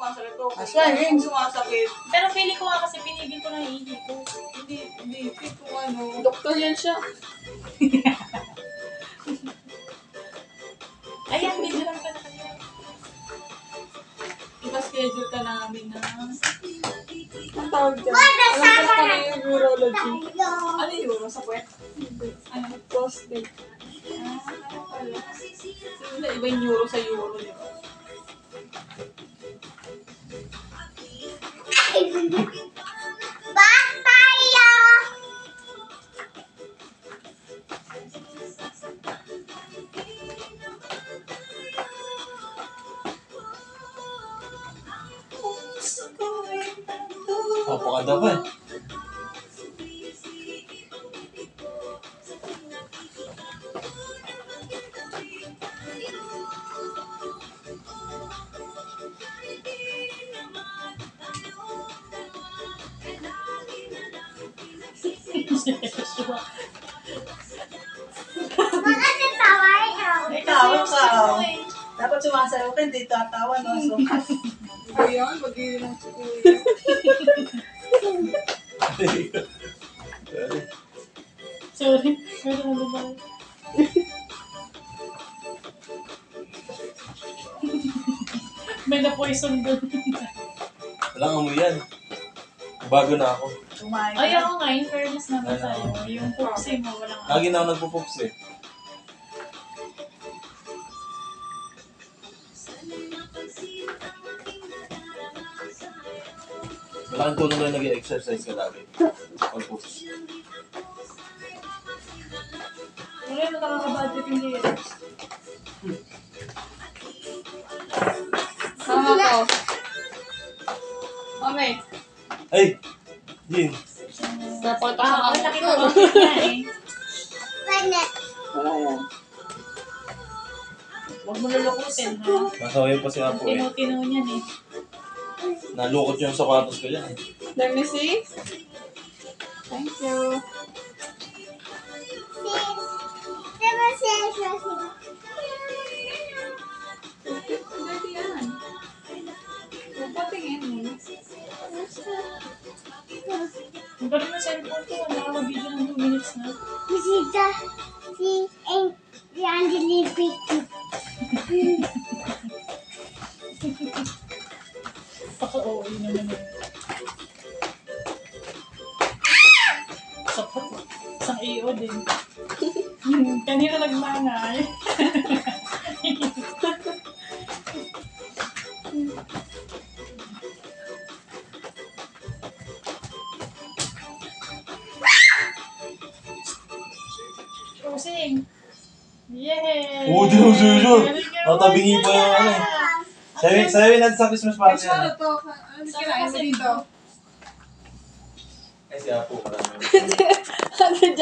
sumasakit ako. Aswang. Sumasakit. Pero feeling ko nga kasi pinigil ko na yung ihi ko. Hindi. Kung ano. Doktor yan siya. Ayan, medyo lang ka na kanina. Ipa-schedule ka namin na. Ang tawag dyan. Alam ko na kami yung urology. Ano yun? Sa puwet? Ano? Prostate. Ano pala? Sila iba yung euro sa euro, di ba? Papakada pa eh. Ikaw. Dapat sumasayaw ka, hindi tatawa, no? So, Ayan, mag-iwi ng si Kuya. Sorry. Sorry na ba? May na-poison doon. Walang amoy yan. Bago na ako. kumain ka. Ay, ako nga, in fairness naman sa'yo. Yung pupsi mo, walang Lagi na ako nagpupups eh. Malaking tulong na nag-exercise ka lagi. Pag-pups. Wala na nakaka-bad trip yung lyrics. Mama ko. Mami. Ay! Jin! Dapat Ah, ang laki ng bangkit niya eh. Wala yan. Huwag mo lulukutin, ha? Nasawayan pa si Apo eh. Tino-tino niyan eh. Nalukot yung sapatos ko yan eh. Let me see. Thank you. Dirty yan. Huwag patingin mo. Ang galing na cellphone ko, nakaka-video ng 2 minutes na. Visita si Angeli Picky. Paka-OA naman eh. Sapat. Isang AO din. Kanina nagmangay. Pusing. Yay! Oo, di ako sure. Galing ka Tatabingi naman pa yung ano eh. yan. Sabi natin sa Christmas party Ano yan. to? Ano kinain mo dito? Ay si Apo, marami.